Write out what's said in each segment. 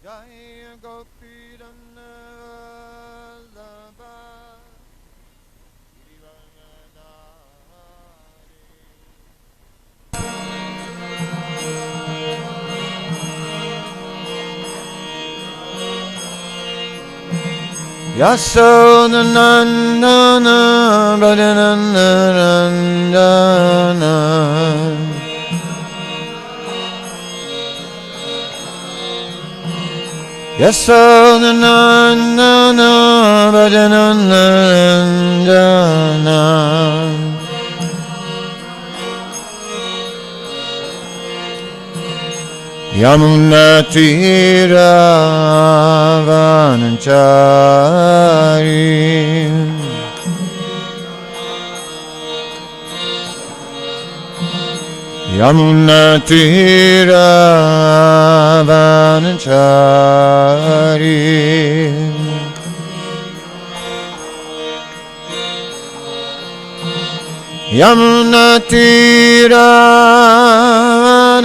Jaya Gopi Vallabha Yasodhanandana Bhajanandarandana Yasodhanandana Bhajanandarandana Yamunatira Vanachari Yamunatira Vanachari Yamunatira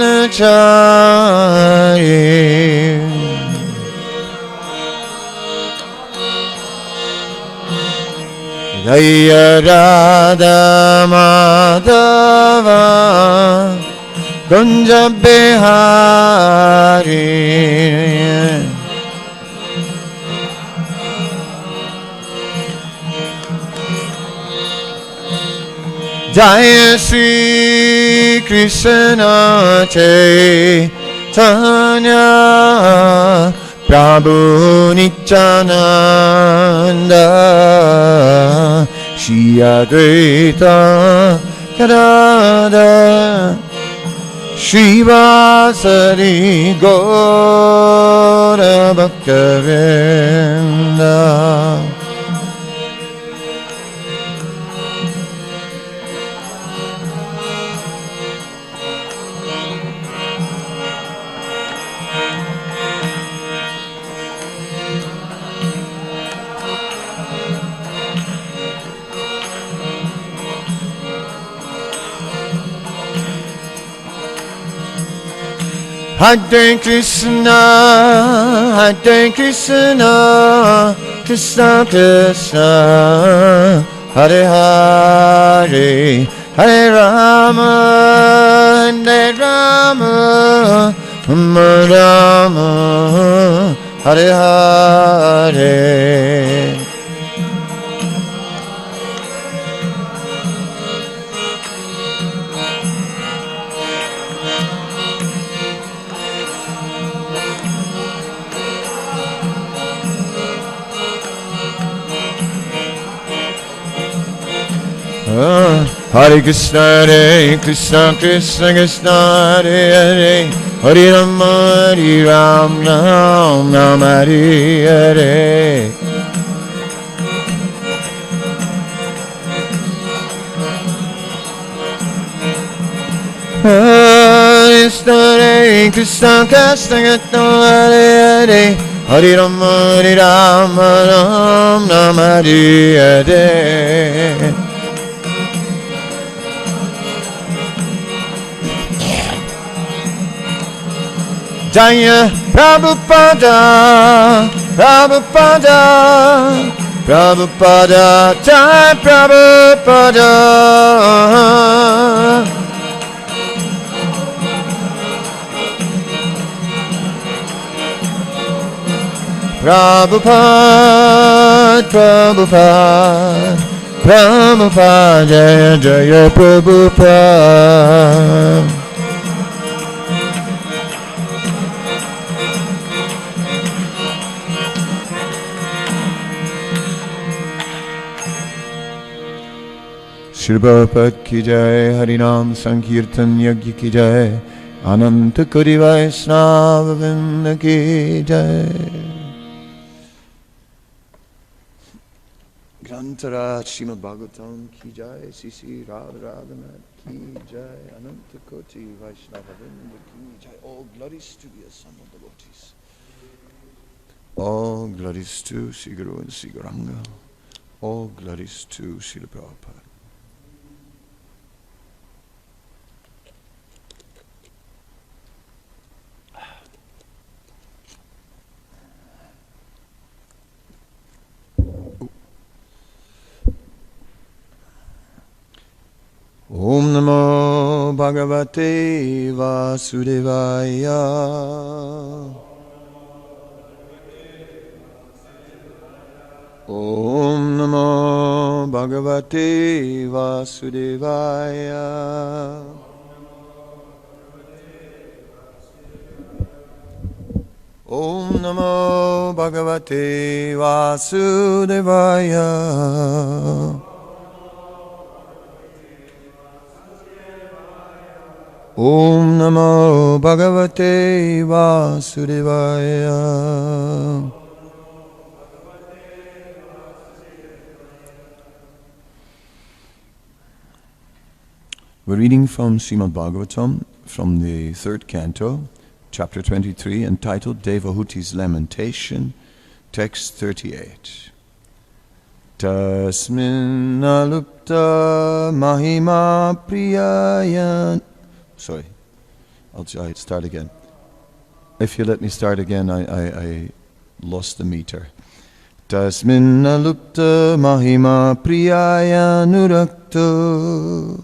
Vanachari Jaya Radha Madhava Kunja Bihari Jaya Sri Krishna Chaitanya Prabhu Nityananda Shri Advaita Gadadhar Shivasari Gaura Bhaktavinda Hare Krishna, Krishna Krishna, Hare Hare, Hare Rama, Rama Rama, Hare Hare. Hare Krishna, Krishna Krishna, Hare Hare, Hare Rama, Rama, Hare Hare. Hare Krishna, Hare Hare, Hare Rama, Rama, Hare Hare. Jaya Prabhupada, Jai Prabhupada. Prabhupada, Jaya Prabhupada. Shri Prabhupada ki jai, Harinam Sankirtan Yagya ki jai, Ananta Koti Vaishnava Vrinda ki jai. Grantara Srimad Bhagavatam ki jai, Sisi Radharanath ki jai, Ananta Koti Vaishnava Vrinda ki jai. All glories to the assembled devotees. All glories to Sri Guru and Sri Gauranga. All glories to Srila Prabhupada. Bhagavate Vasudevaya. Om Namo Bhagavate Vasudevaya. Om Namo Bhagavate Vasudevaya. Om Namo Bhagavate Vasudevaya. We're reading from Srimad Bhagavatam, from the 3rd canto, chapter 23, entitled Devahuti's Lamentation, text 38. Tasmin alupta mahima priyayan. Sorry, I'll start again. If you let me start again, I lost the meter. Tasmin alupta mahima priyaya nurakto.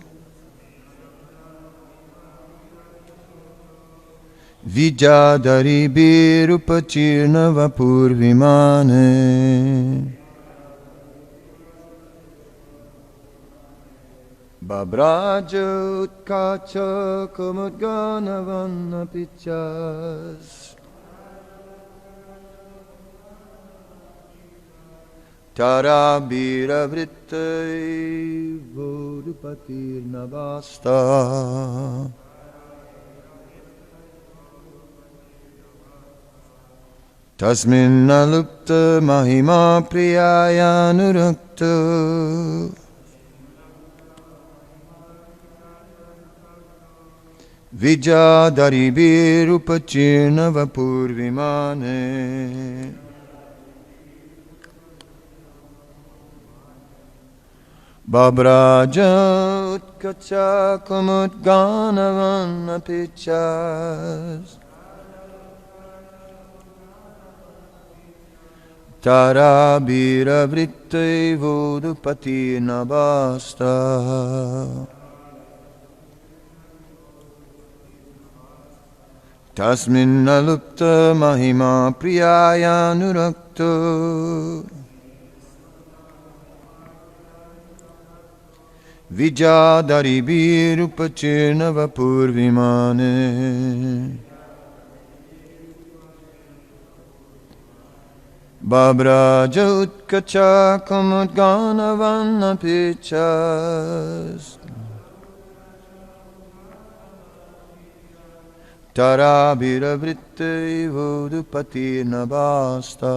Vijadari birupachirna vapur vimane. Babraja utkacha kumudgana vanna pichas. Tara bira vritte vodupatir navasta. Tasmin alupta mahima priyaya nurakta. Vijadari birupachirna vapur vimane. Babraja utkacha kumudgana vanna pichas. Tara bira vritte vodupati nabasta. Tasmin alupta mahima priyaya nurakto. Vijadari birupachirna vapur vimane. Babraja utkacha kumudgana vanna pichas. Tara bira vritte vodupati nabasta.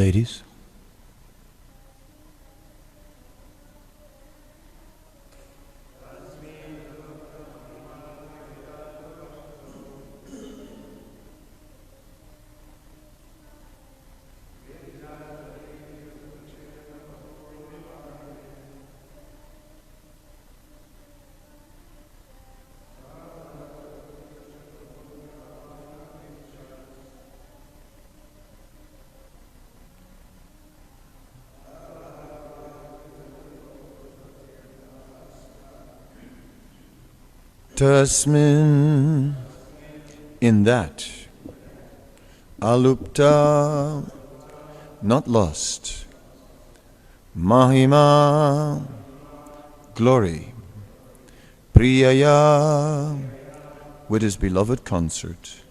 Ladies? Tasmin, in that, alupta, not lost, mahima, glory, priyaya, with his beloved consort,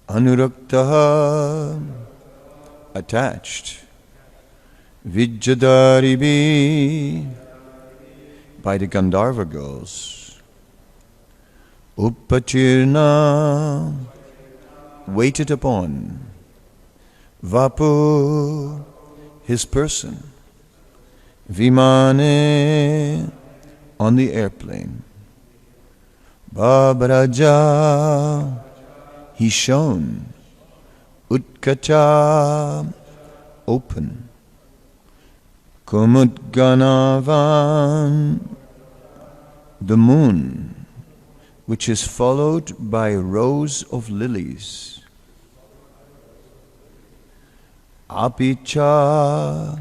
anuraktaha, attached, vijjadaribi, by the Gandharva girls, Uppachirna, waited upon, Vapu, his person, Vimane, on the airplane, Babraja, he shone, Utkacha, open, Kumudganavan, the moon, which is followed by rows of lilies. Apicha,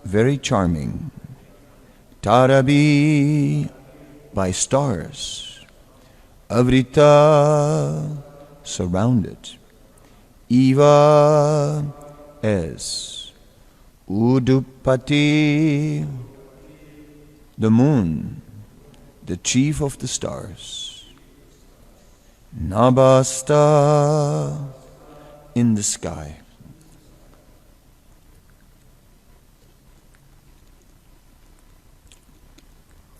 very charming. Tarabi, by stars. Avrita, surrounded. Eva, as. Udupati, the moon, the chief of the stars. Nabasta, in the sky.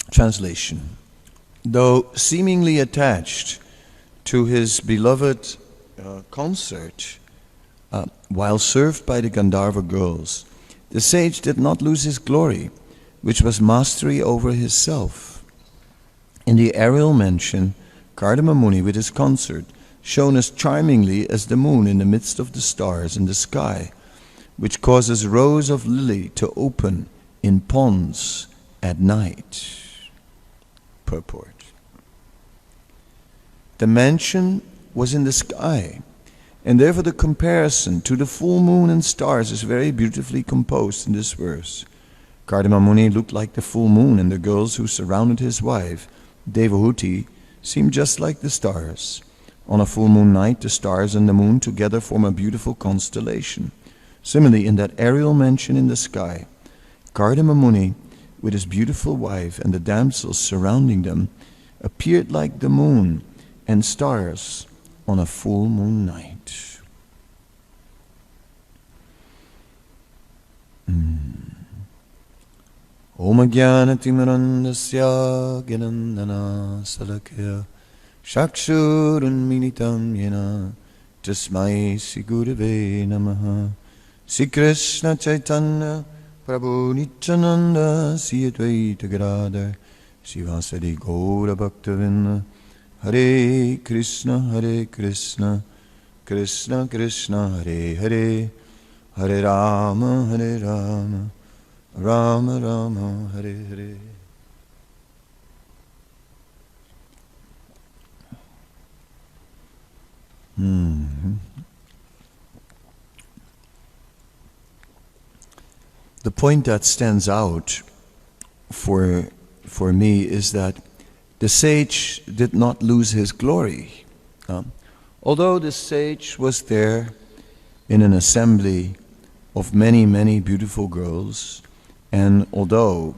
Translation. Though seemingly attached to his beloved consort, while served by the Gandharva girls, the sage did not lose his glory, which was mastery over his self. In the aerial mansion, Kadamba Muni with his consort shone as charmingly as the moon in the midst of the stars in the sky, which causes rows of lily to open in ponds at night. Purport. The mansion was in the sky, and therefore the comparison to the full moon and stars is very beautifully composed in this verse. Kadamba Muni looked like the full moon, and the girls who surrounded his wife, Devahuti, seemed just like the stars. On a full moon night, the stars and the moon together form a beautiful constellation. Similarly, in that aerial mansion in the sky, Kadamba Muni, with his beautiful wife and the damsels surrounding them, appeared like the moon and stars on a full moon night. Om Jnanatimirandasya Gnanana Salakya Shakshurunminitam Yena Tasmai Sri Gurave Namaha. Sri Krishna Chaitanya Prabhu Nityananda Sri Advaita Gadadhar Srivasadi Gaura Bhaktavinda. Hare Krishna Krishna Krishna Hare Hare, Hare Rama Rama Rama Hare Hare. The point that stands out for me is that the sage did not lose his glory. Although the sage was there in an assembly of many, many beautiful girls, and although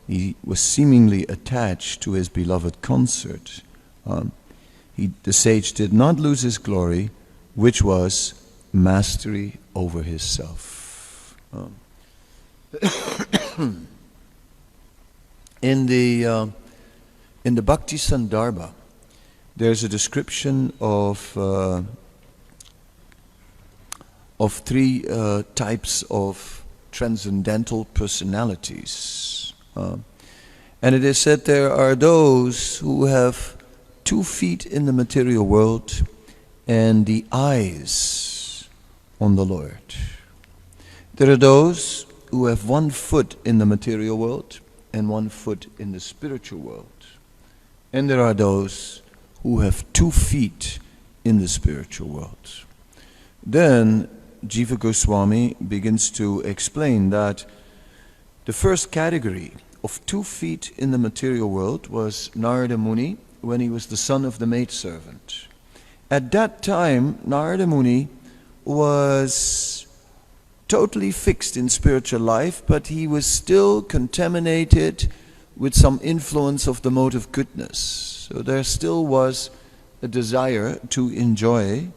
he was seemingly attached to his beloved consort, the sage did not lose his glory, which was mastery over his self. In the Bhakti Sandarbha, there's a description of of three types of transcendental personalities. And it is said there are those who have 2 feet in the material world and the eyes on the Lord. There are those who have 1 foot in the material world and 1 foot in the spiritual world. And there are those who have 2 feet in the spiritual world. Then Jiva Goswami begins to explain that the first category of 2 feet in the material world was Narada Muni when he was the son of the maidservant. At that time, Narada Muni was totally fixed in spiritual life, but he was still contaminated with some influence of the mode of goodness. So there still was a desire to enjoy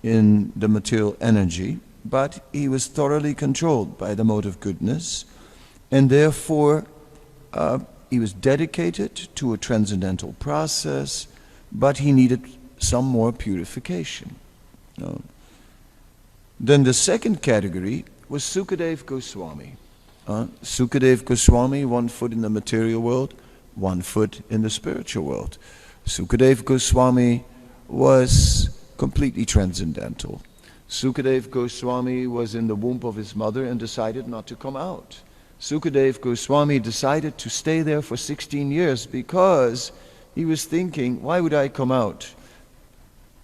in the material energy, but he was thoroughly controlled by the mode of goodness, and therefore he was dedicated to a transcendental process, but he needed some more purification. Then the second category was Sukadev Goswami. Sukadev Goswami, 1 foot in the material world, 1 foot in the spiritual world. Sukadev Goswami was completely transcendental. Sukadev Goswami was in the womb of his mother and decided not to come out. Sukadev Goswami decided to stay there for 16 years because he was thinking, why would I come out?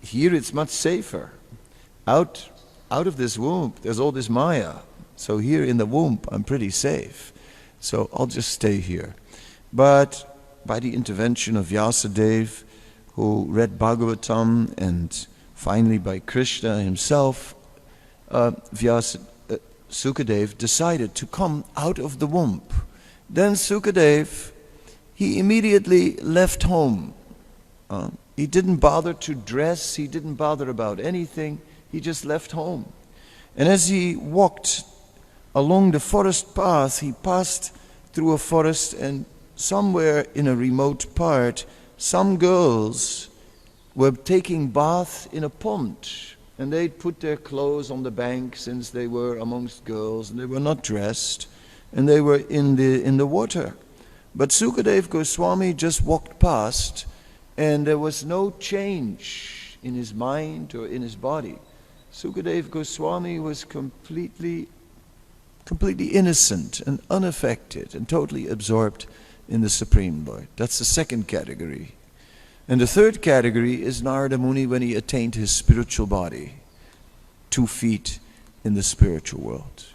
Here it's much safer. Out of this womb, there's all this Maya. So here in the womb, I'm pretty safe. So I'll just stay here. But by the intervention of Vyasadeva, who read Bhagavatam, and finally by Krishna himself, Sukadev decided to come out of the womb. Then Sukadev, he immediately left home. He didn't bother to dress, he didn't bother about anything, he just left home. And as he walked along the forest path, he passed through a forest, and somewhere in a remote part, some girls were taking bath in a pond. And they'd put their clothes on the bank since they were amongst girls, and they were not dressed, and they were in the water. But Sukadev Goswami just walked past, and there was no change in his mind or in his body. Sukadev Goswami was completely innocent and unaffected and totally absorbed in the Supreme Lord. That's the second category. And the third category is Narada Muni when he attained his spiritual body, 2 feet in the spiritual world.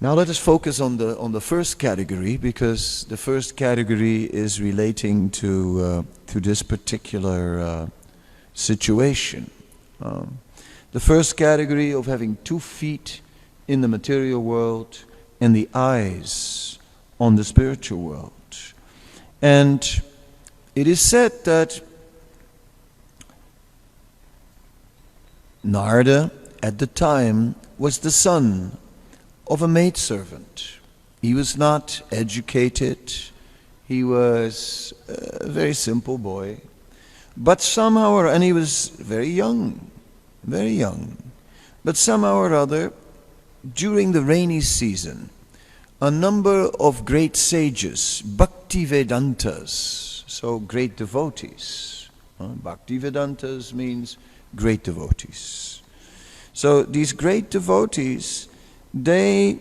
Now let us focus on the first category, because the first category is relating to this particular situation. The first category of having 2 feet in the material world and the eyes on the spiritual world. And it is said that Narada at the time was the son of a maidservant. He was not educated. He was a very simple boy. But somehow, and he was very young. But somehow or other, during the rainy season, a number of great sages, Bhaktivedantas, so great devotees. Bhaktivedantas means great devotees. So these great devotees, they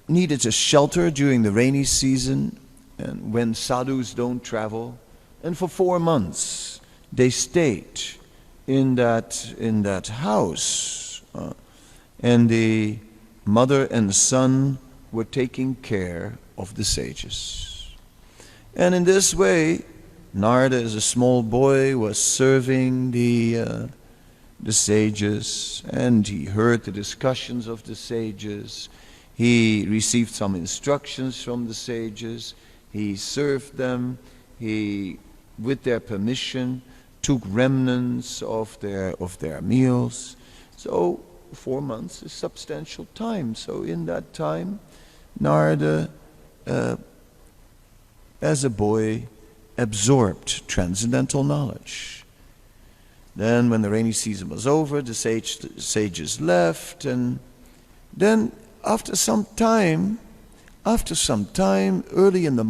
needed a shelter during the rainy season, and when sadhus don't travel. And for 4 months, they stayed in that house. And the mother and son were taking care of the sages. And in this way, Narada, as a small boy, was serving the sages, and he heard the discussions of the sages. He received some instructions from the sages. He served them. He, with their permission, took remnants of their meals. So 4 months is substantial time. So in that time, Narada, as a boy, absorbed transcendental knowledge. Then when the rainy season was over, the sages left, and then after some time, early in the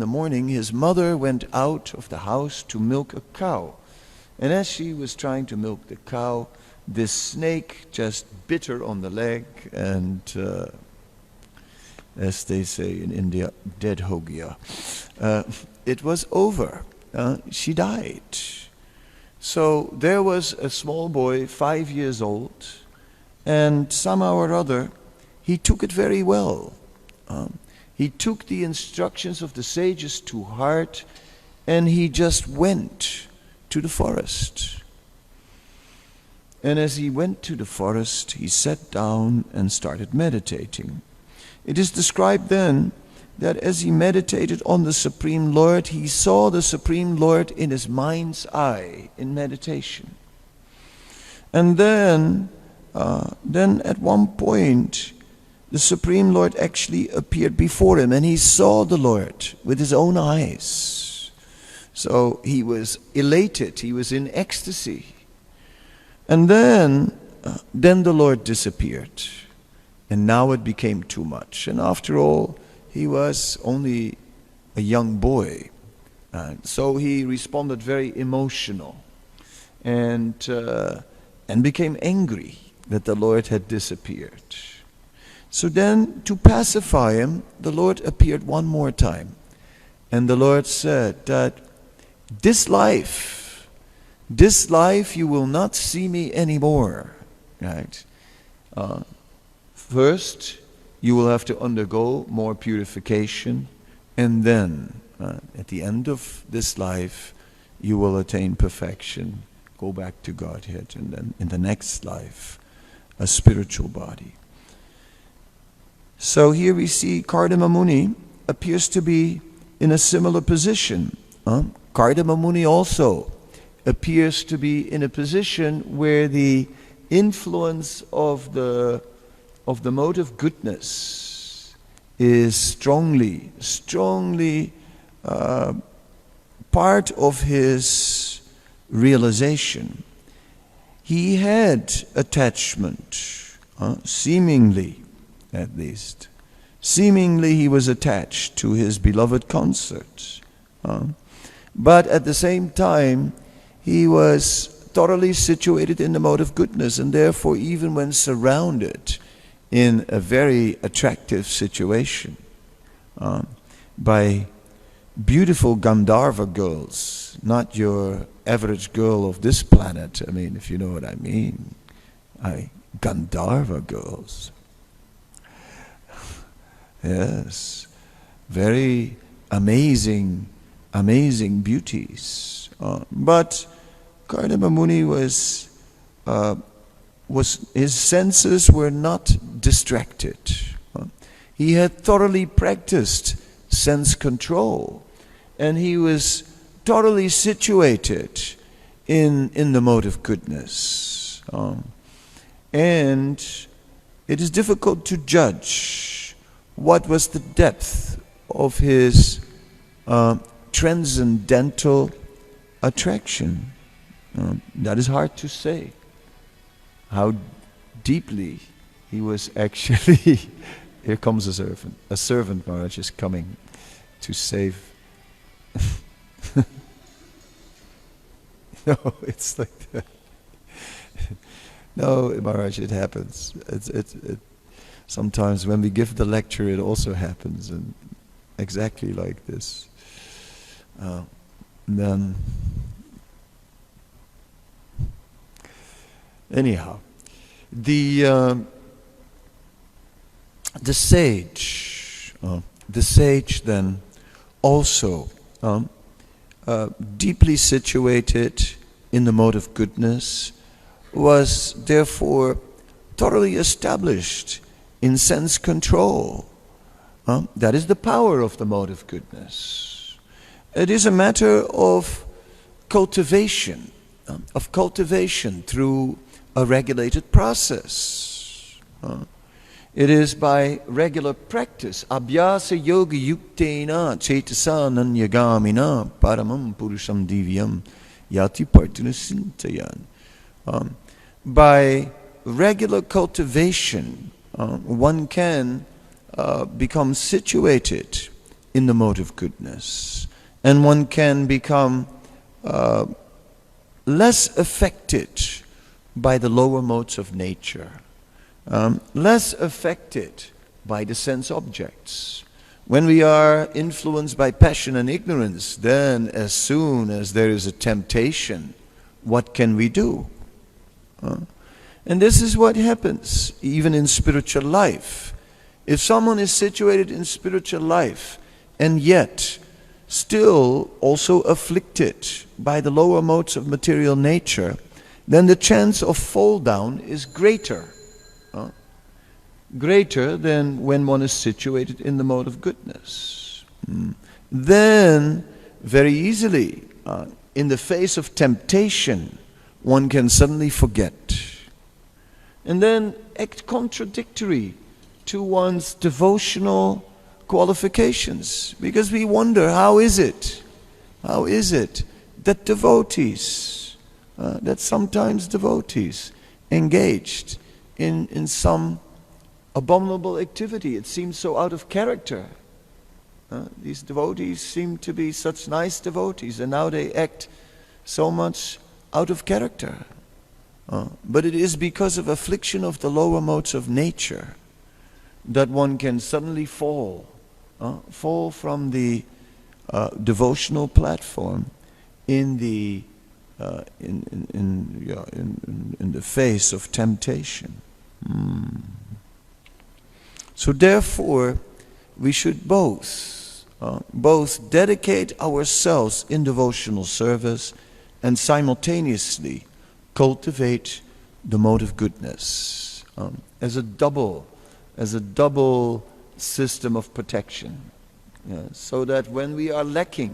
morning, his mother went out of the house to milk a cow. And as she was trying to milk the cow, this snake just bit her on the leg, and as they say in India, dead ho gaya. It was over. She died. So there was a small boy, 5 years old, and somehow or other, he took it very well. He took the instructions of the sages to heart, and he just went to the forest. And as he went to the forest, he sat down and started meditating. It is described then that as he meditated on the Supreme Lord, he saw the Supreme Lord in his mind's eye in meditation. And then at one point, the Supreme Lord actually appeared before him, and he saw the Lord with his own eyes. So he was elated, he was in ecstasy. And then the Lord disappeared. And now it became too much. And after all, he was only a young boy. So he responded very emotional and became angry that the Lord had disappeared. So then, to pacify him, the Lord appeared one more time. And the Lord said that this life you will not see me anymore. Right? First, you will have to undergo more purification, and then, at the end of this life, you will attain perfection, go back to Godhead, and then in the next life, a spiritual body. So here we see Kadamba Muni appears to be in a similar position. Kadamba Muni also appears to be in a position where the influence of the mode of goodness is strongly part of his realization. He had attachment, seemingly at least. Seemingly he was attached to his beloved consort. But at the same time, he was thoroughly situated in the mode of goodness, and therefore even when surrounded in a very attractive situation by beautiful Gandharva girls, not your average girl of this planet, I mean, if you know what I mean. Gandharva girls. Yes, very amazing beauties. But Kadamba Muni was his senses were not distracted. He had thoroughly practiced sense control, and he was totally situated in the mode of goodness. And it is difficult to judge what was the depth of his transcendental attraction. That is hard to say. How deeply he was actually... Here comes a servant. A servant, Maharaj, is coming to save... No, it's like that. No, Maharaj, it happens. Sometimes when we give the lecture, it also happens, and exactly like this. Then, anyhow, the sage then also deeply situated in the mode of goodness, was therefore thoroughly established in sense control. That is the power of the mode of goodness. It is a matter of cultivation through a regulated process. It is by regular practice. Abhyasa yoga yuktena cetasa nanyagamina paramam purusham divyam Yati Partinasintayan. By regular cultivation, one can become situated in the mode of goodness, and one can become less affected by the lower modes of nature, less affected by the sense objects. When we are influenced by passion and ignorance, then as soon as there is a temptation, what can we do? And this is what happens even in spiritual life. If someone is situated in spiritual life and yet still also afflicted by the lower modes of material nature, then the chance of fall down is greater. Greater than when one is situated in the mode of goodness. Then, very easily, in the face of temptation, one can suddenly forget. And then act contradictory to one's devotional qualifications. Because we wonder, how is it that devotees, that sometimes devotees engaged in some abominable activity? It seems so out of character. These devotees seem to be such nice devotees, and now they act so much out of character. But it is because of affliction of the lower modes of nature that one can suddenly fall from the devotional platform in the face of temptation. So therefore, we should both dedicate ourselves in devotional service and simultaneously cultivate the mode of goodness as a double system of protection, so that when we are lacking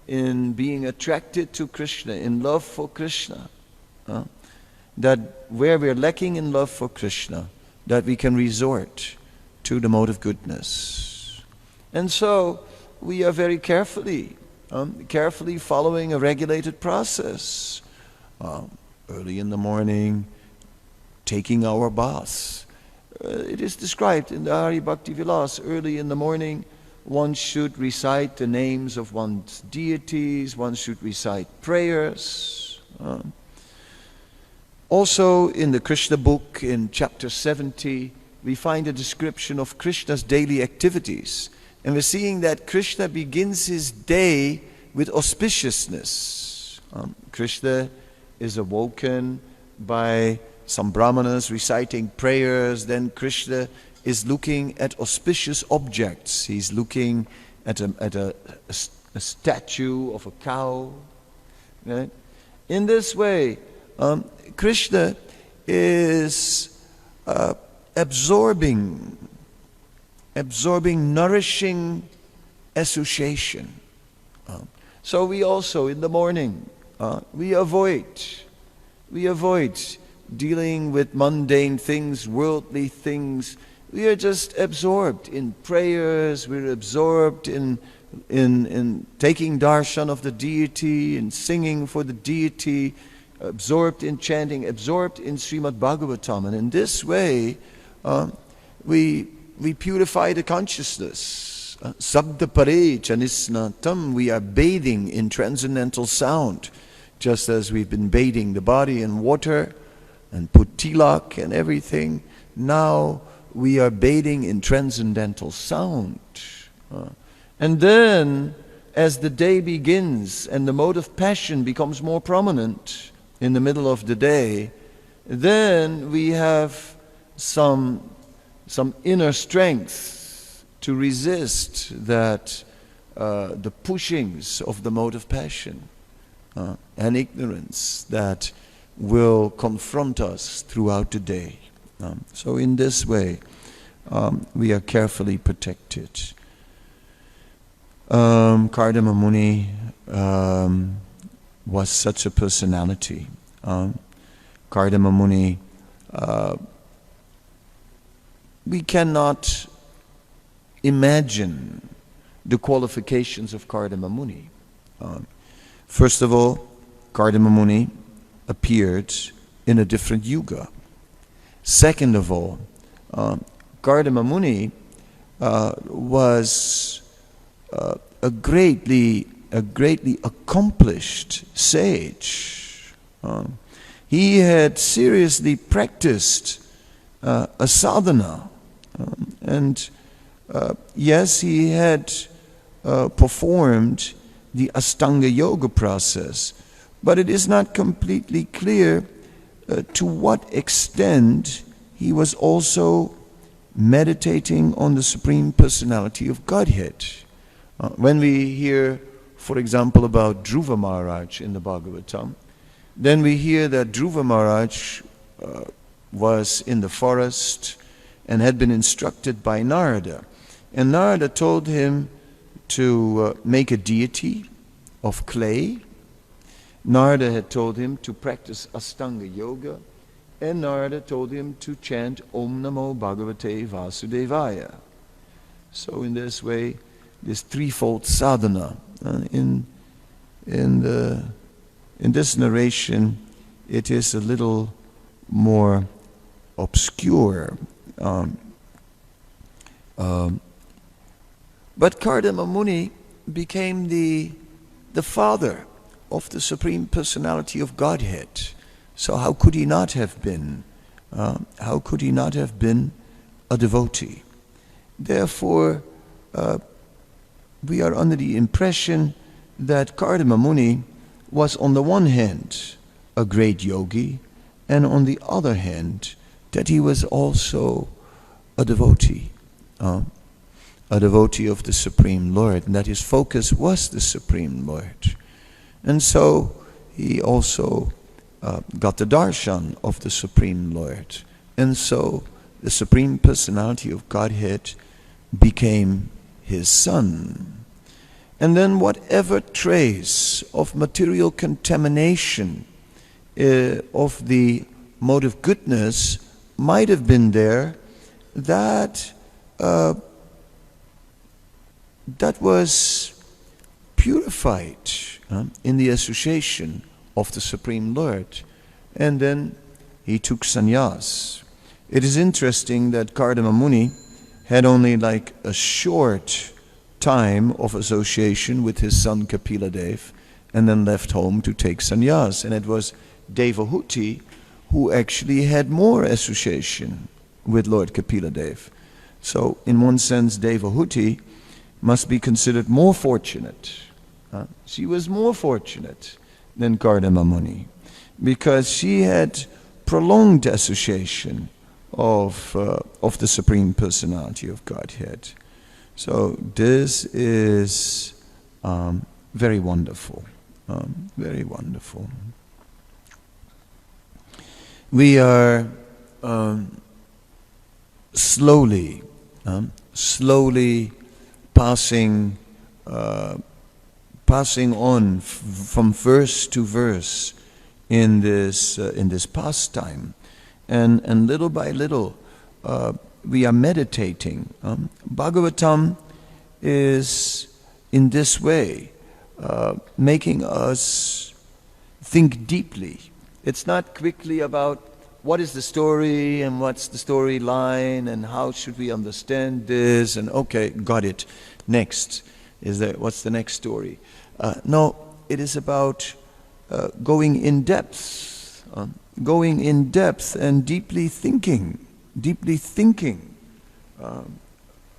in being attracted to Krishna, in love for Krishna, that where we are lacking in love for Krishna, that we can resort to the mode of goodness. And so we are very carefully following a regulated process. Early in the morning, taking our baths. It is described in the Hari Bhakti Vilas. Early in the morning, one should recite the names of one's deities, one should recite prayers. Also in the Krishna book, in chapter 70, we find a description of Krishna's daily activities. And we're seeing that Krishna begins his day with auspiciousness. Krishna is awoken by some brahmanas reciting prayers. Then Krishna is looking at auspicious objects. He's looking at a statue of a cow. Right? In this way, Krishna is absorbing nourishing association. So we also, in the morning, we avoid dealing with mundane things, worldly things. We are just absorbed in prayers. We're absorbed in taking darshan of the deity, in singing for the deity, absorbed in chanting, absorbed in Srimad Bhagavatam. And in this way, we purify the consciousness. Sabda pare chanisnatam, we are bathing in transcendental sound, just as we've been bathing the body in water and put tilak and everything. Now we are bathing in transcendental sound. And then, as the day begins and the mode of passion becomes more prominent in the middle of the day, then we have some inner strength to resist that the pushings of the mode of passion and ignorance that will confront us throughout the day. So in this way, we are carefully protected. Kadamba Muni was such a personality. Kadamba Muni, we cannot imagine the qualifications of Kadamba Muni. First of all, Kadamba Muni appeared in a different yuga. Second of all, Kadamba Muni was a greatly accomplished sage. He had seriously practiced a sadhana, and yes, he had performed the Ashtanga Yoga process, but it is not completely clear to what extent he was also meditating on the Supreme Personality of Godhead. When we hear, for example, about Dhruva Maharaj in the Bhagavatam, then we hear that Dhruva Maharaj was in the forest and had been instructed by Narada. And Narada told him to make a deity of clay. Narada had told him to practice Ashtanga Yoga. And Narada told him to chant Om Namo Bhagavate Vasudevaya. So in this way, this threefold sadhana, in this narration, it is a little more obscure. But Kadamba Muni became the father of the Supreme Personality of Godhead. So how could he not have been? How could he not have been a devotee? Therefore, we are under the impression that Kadamba Muni was on the one hand a great yogi, and on the other hand that he was also a devotee of the Supreme Lord, and that his focus was the Supreme Lord. And so he also got the darshan of the Supreme Lord. And so the Supreme Personality of Godhead became his son. And then whatever trace of material contamination of the mode of goodness might have been there, that was purified in the association of the Supreme Lord. And then he took sannyas. It is interesting that Kadamba Muni had only like a short time of association with his son Kapila Dev, and then left home to take sannyas. And it was Devahuti who actually had more association with Lord Kapila Dev. So in one sense, Devahuti must be considered more fortunate. She was more fortunate than Kadamba Muni, because she had prolonged association of the Supreme Personality of Godhead. So this is very wonderful, very wonderful. We are slowly passing on from verse to verse in this pastime, and little by little we are meditating. Bhagavatam is in this way making us think deeply. It's not quickly about what is the story and what's the storyline and how should we understand this, and okay, got it. Next, what's the next story? No, it is about going in depth and deeply thinking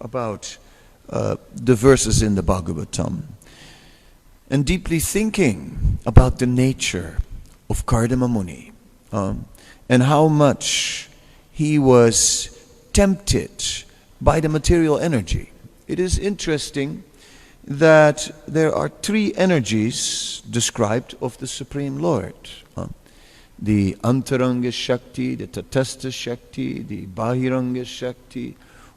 about the verses in the Bhagavatam, and deeply thinking about the nature of Kadamba Muni, and how much he was tempted by the material energy. It is interesting that there are three energies described of the Supreme Lord. The Antaranga Shakti, the Tatastha Shakti, the Bahiranga Shakti,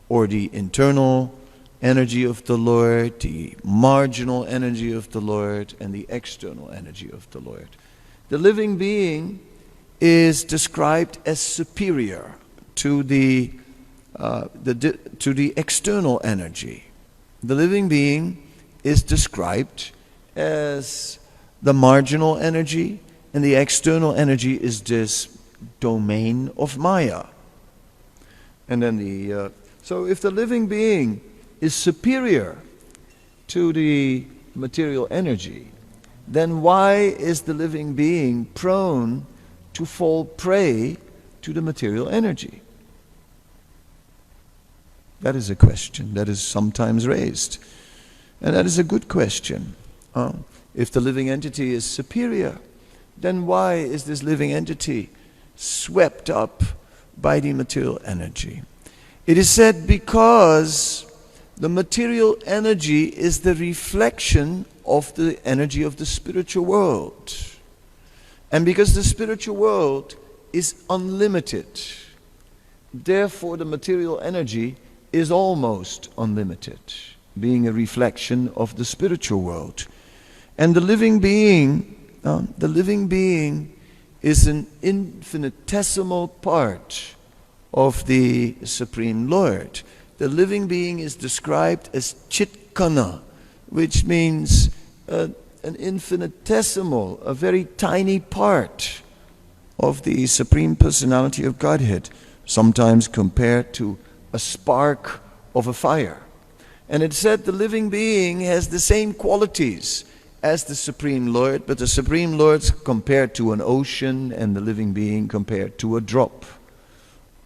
or the internal energy of the Lord, the marginal energy of the Lord, and the external energy of the Lord. The living being is described as superior to the external energy. The living being is described as the marginal energy, and the external energy is this domain of Maya. And then so if the living being is superior to the material energy, then why is the living being prone to fall prey to the material energy? That is a question that is sometimes raised. And that is a good question. If the living entity is superior, then why is this living entity swept up by the material energy? It is said because the material energy is the reflection of the energy of the spiritual world. And because the spiritual world is unlimited, therefore the material energy is almost unlimited, being a reflection of the spiritual world. And the living being is an infinitesimal part of the Supreme Lord. The living being is described as Chitkana, which means an infinitesimal, a very tiny part of the Supreme Personality of Godhead, sometimes compared to a spark of a fire. And it said the living being has the same qualities as the Supreme Lord, but the Supreme Lord's compared to an ocean and the living being compared to a drop.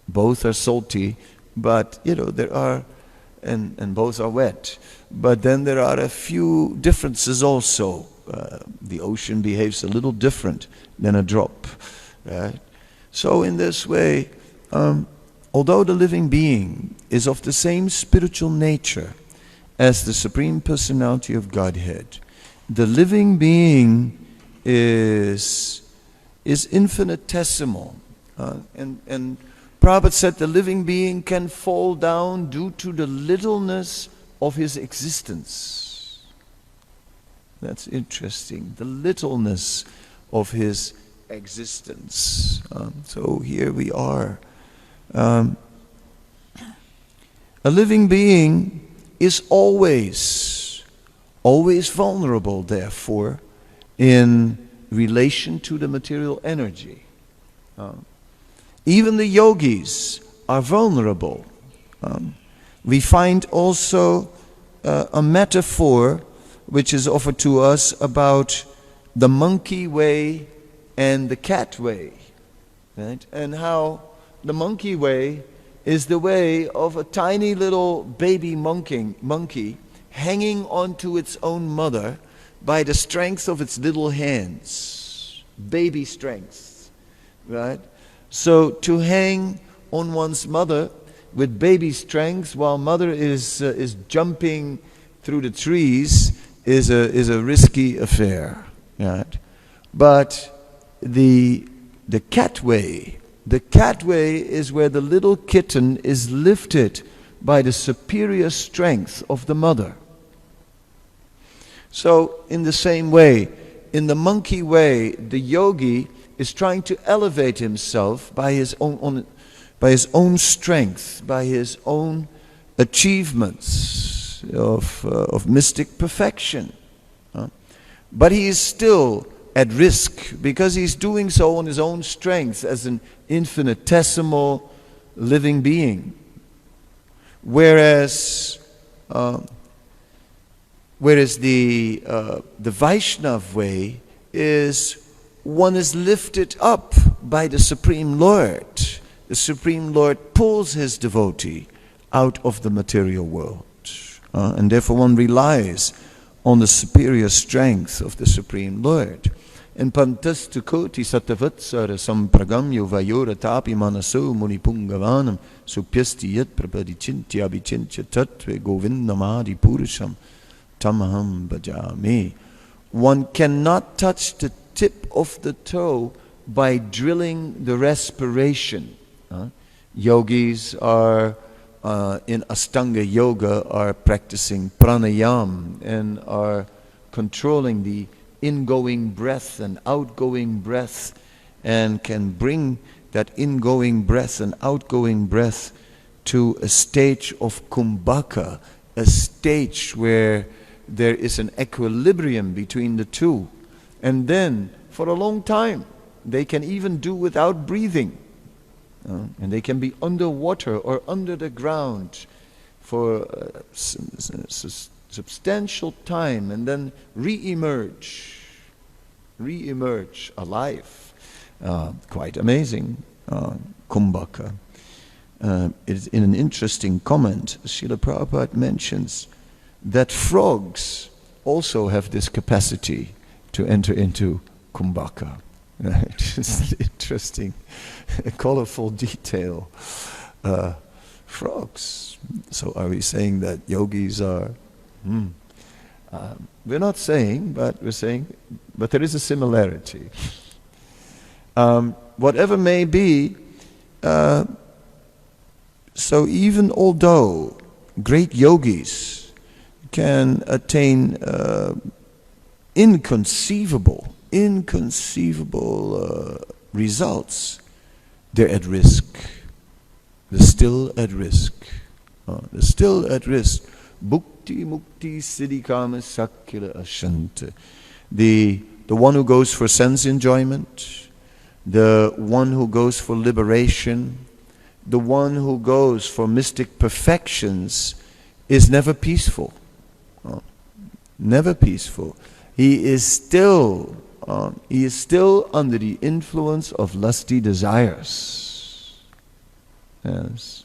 Both are salty, but there are, and both are wet. But then there are a few differences also. The ocean behaves a little different than a drop. Right? So in this way, although the living being is of the same spiritual nature as the Supreme Personality of Godhead, the living being is infinitesimal. And Prabhupada said the living being can fall down due to the littleness of his existence. That's interesting, the littleness of his existence. So here we are. A living being is always vulnerable, therefore, in relation to the material energy. Even the yogis are vulnerable. We find also a metaphor which is offered to us about the monkey way and the cat way, right? And how the monkey way is the way of a tiny little baby monkey hanging onto its own mother by the strength of its little hands, baby strength, right? So to hang on one's mother with baby strength while mother is jumping through the trees is a risky affair, right? But the cat way is where the little kitten is lifted by the superior strength of the mother. So in the same way, in the monkey way, the yogi is trying to elevate himself by his own strength, by his own achievements of mystic perfection. But he is still at risk because he's doing so on his own strength as an infinitesimal living being. Whereas the Vaishnav way is one is lifted up by the Supreme Lord. The Supreme Lord pulls his devotee out of the material world. And therefore one relies on the superior strength of the Supreme Lord. And pantastu koti satavatsara sampragamyo vayora tapi manaso munipungavanam supyasti yat prapadicintya abhicintya tattve govindamadi purusham tamaham bhajami. One cannot touch the tip of the toe by drilling the respiration. Yogis are in Astanga Yoga are practicing pranayam and are controlling the ingoing breath and outgoing breath and can bring that ingoing breath and outgoing breath to a stage of kumbhaka, a stage where there is an equilibrium between the two. And then, for a long time, they can even do without breathing. And they can be underwater or under the ground for substantial time and then re-emerge alive. Quite amazing, Kumbhaka. In an interesting comment, Srila Prabhupada mentions that frogs also have this capacity to enter into Kumbhaka. Just interesting, colorful detail. Frogs. So are we saying that yogis are? We're not saying, but we're saying, but there is a similarity. Whatever may be, so even although great yogis can attain inconceivable results, they're at risk. They're still at risk. They're still at risk. Bhukti mukti siddhikama sakila ashanta. The one who goes for sense enjoyment, the one who goes for liberation, the one who goes for mystic perfections is never peaceful. Never peaceful. He is still under the influence of lusty desires. Yes.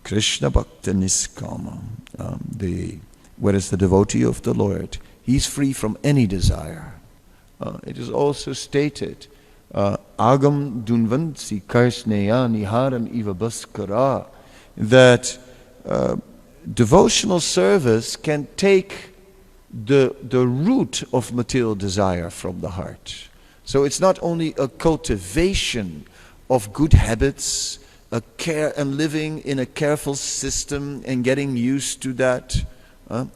Krishna Bhakta Niskama. Whereas the devotee of the Lord, he's free from any desire. It is also stated, Agam Dunvansi Karsneya Niharam Iva Bhaskara, that devotional service can take the root of material desire from the heart. So it's not only a cultivation of good habits, a care and living in a careful system and getting used to that.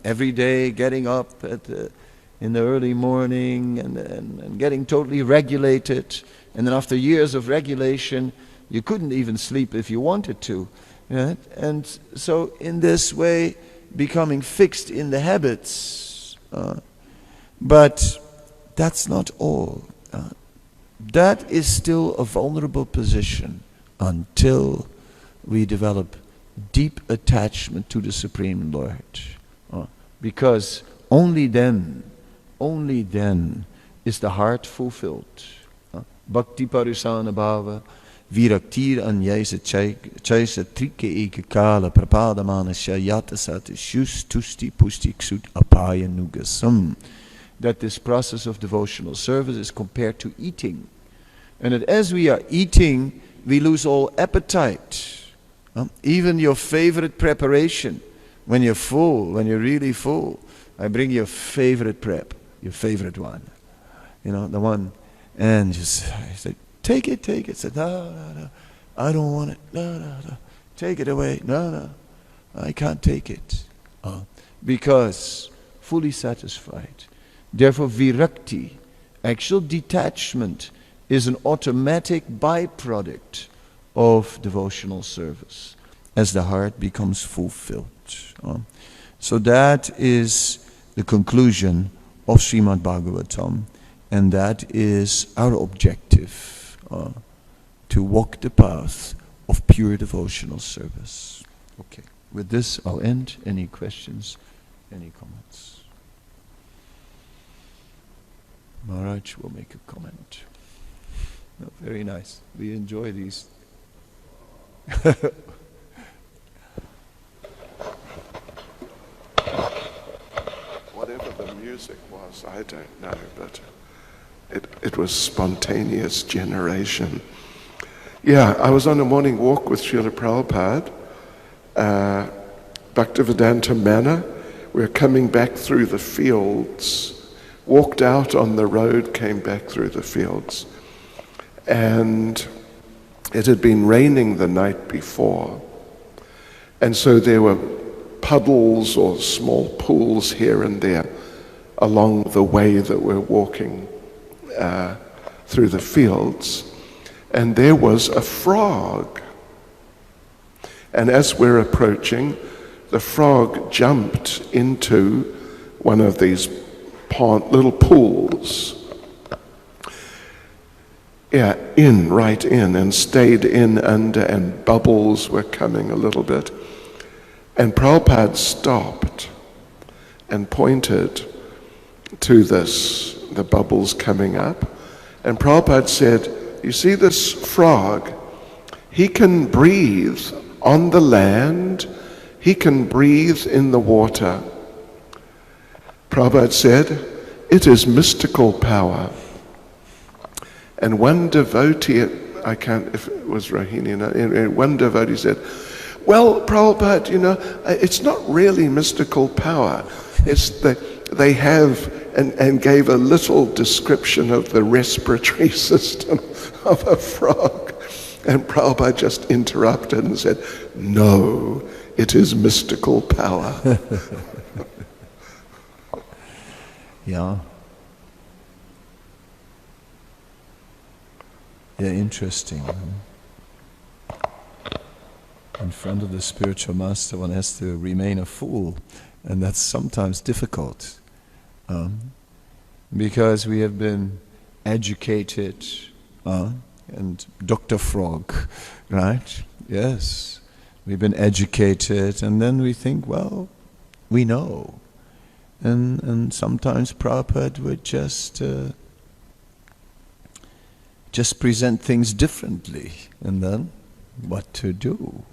Every day getting up in the early morning and getting totally regulated. And then after years of regulation, you couldn't even sleep if you wanted to. Right? And so in this way, becoming fixed in the habits. But that's not all. That is still a vulnerable position until we develop deep attachment to the Supreme Lord. Because only then is the heart fulfilled. Bhakti parusana bhava viraktir anyaisa chaisa trike ekakala prapadamana shayata sati shus tusti pusti ksut apaya nugasam. That this process of devotional service is compared to eating. And that as we are eating, we lose all appetite. Even your favorite preparation, when you're full, when you're really full, I bring your favorite prep, your favorite one. You know, the one, and just, I said, take it. I said, no, I don't want it. No. Take it away. No, I can't take it. Because fully satisfied. Therefore, virakti, actual detachment, is an automatic byproduct of devotional service as the heart becomes fulfilled. So that is the conclusion of Srimad Bhagavatam, and that is our objective, to walk the path of pure devotional service. Okay, with this I'll end. Any questions, any comments? Maharaj will make a comment. No, very nice. We enjoy these. Whatever the music was, I don't know, but it was spontaneous generation. Yeah, I was on a morning walk with Srila Prabhupada, Bhaktivedanta Manor. We were coming back through the fields, walked out on the road, came back through the fields. And it had been raining the night before. And so there were puddles or small pools here and there along the way that we're walking through the fields. And there was a frog. And as we're approaching, the frog jumped into one of these little pools. Yeah, right in, and stayed in under, and bubbles were coming a little bit. And Prabhupada stopped and pointed to the bubbles coming up. And Prabhupada said, you see this frog? He can breathe on the land, he can breathe in the water. Prabhupada said, it is mystical power. And one devotee, I can't, if it was Rohini, one devotee said, well, Prabhupada, it's not really mystical power. It's they have, and gave a little description of the respiratory system of a frog. And Prabhupada just interrupted and said, no, it is mystical power. Yeah. Yeah, interesting. In front of the spiritual master, one has to remain a fool, and that's sometimes difficult, because we have been educated, and Dr. Frog, right? Yes, we've been educated, and then we think, well, we know, and sometimes Prabhupada would just present things differently, and then what to do?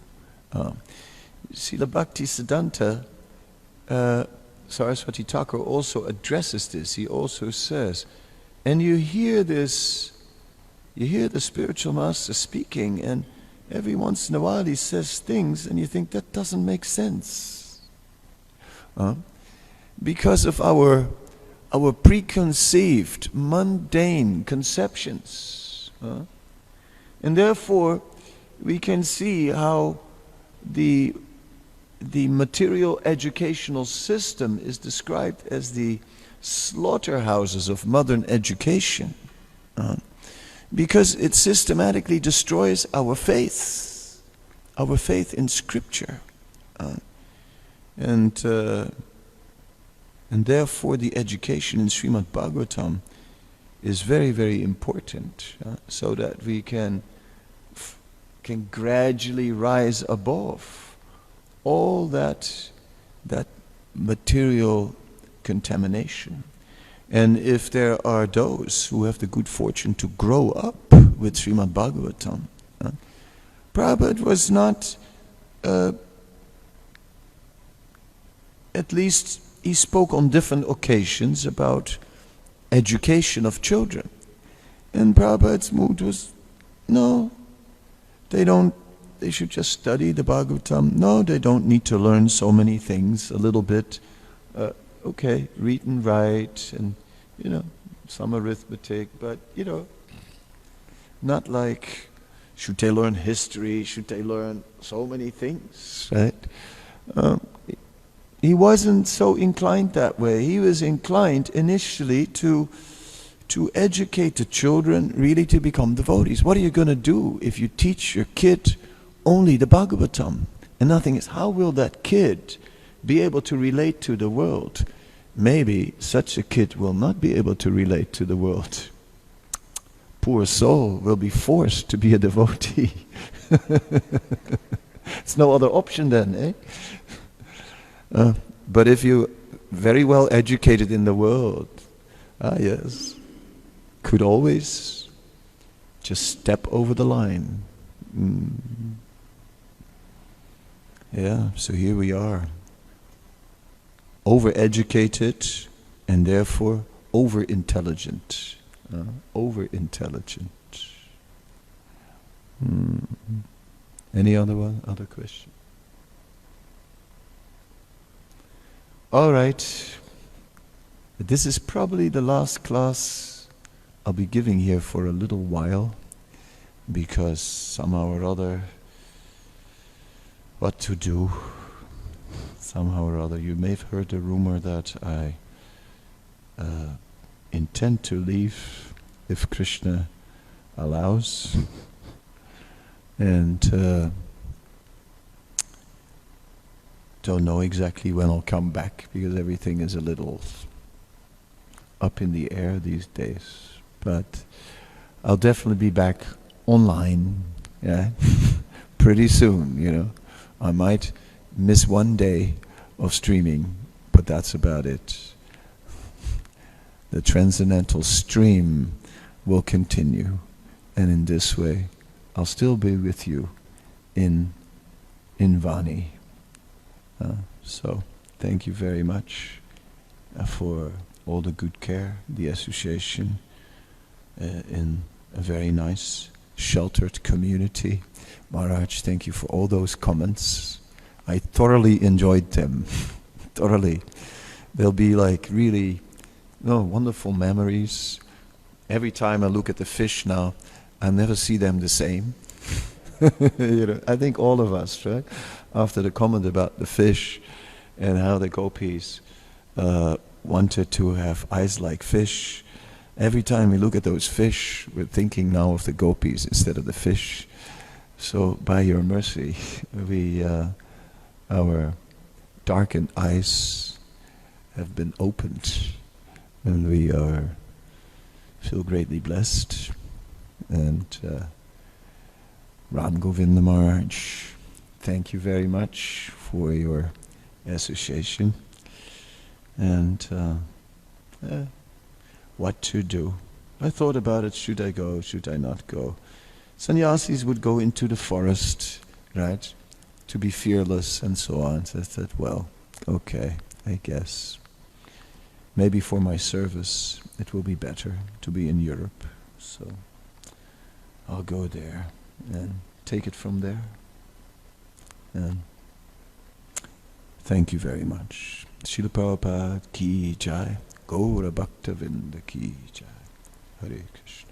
Srila Bhaktisiddhanta Saraswati Thakur also addresses this. He also says, and you hear the spiritual master speaking, and every once in a while he says things, and you think that doesn't make sense. Because of our preconceived, mundane conceptions. And therefore, we can see how the material educational system is described as the slaughterhouses of modern education, because it systematically destroys our faith in Scripture, and therefore the education in Srimad Bhagavatam is very, very important, so that we can gradually rise above all that material contamination. And if there are those who have the good fortune to grow up with Srimad Bhagavatam, Prabhupada was not, at least he spoke on different occasions about education of children. And Prabhupada's mood was, no, they should just study the Bhagavatam. No, they don't need to learn so many things, a little bit. Okay, read and write, and, some arithmetic, but, not like, should they learn history, should they learn so many things, right? He wasn't so inclined that way. He was inclined initially to educate the children really to become devotees. What are you going to do if you teach your kid only the Bhagavatam and nothing else? How will that kid be able to relate to the world? Maybe such a kid will not be able to relate to the world. Poor soul will be forced to be a devotee. It's no other option then, eh? But if you're very well educated in the world, yes, could always just step over the line. Yeah, so here we are, over-educated and therefore over-intelligent. Over-intelligent. Any other question? All right. This is probably the last class I'll be giving here for a little while, because somehow or other, what to do? Somehow or other, you may have heard the rumor that I intend to leave if Krishna allows, and don't know exactly when I'll come back, because everything is a little up in the air these days. But I'll definitely be back online, yeah, pretty soon. I might miss one day of streaming, but that's about it. The transcendental stream will continue, and in this way, I'll still be with you in Vani. So, thank you very much for all the good care, the association in a very nice, sheltered community. Maharaj, thank you for all those comments. I thoroughly enjoyed them. Thoroughly. They'll be like really wonderful memories. Every time I look at the fish now, I never see them the same. I think all of us, right? After the comment about the fish and how the gopis wanted to have eyes like fish, every time we look at those fish, we're thinking now of the gopis instead of the fish. So by your mercy, our darkened eyes have been opened, and we feel greatly blessed. And Ram Govinda Maharaj, thank you very much for your association. And what to do? I thought about it, should I go, should I not go? Sannyasis would go into the forest, right, to be fearless and so on. So I thought, well, okay, I guess. Maybe for my service it will be better to be in Europe. So I'll go there and take it from there. And thank you very much. Srila Prabhupada ki jai, Gaura Bhakta Vinda ki jai. Hare Krishna.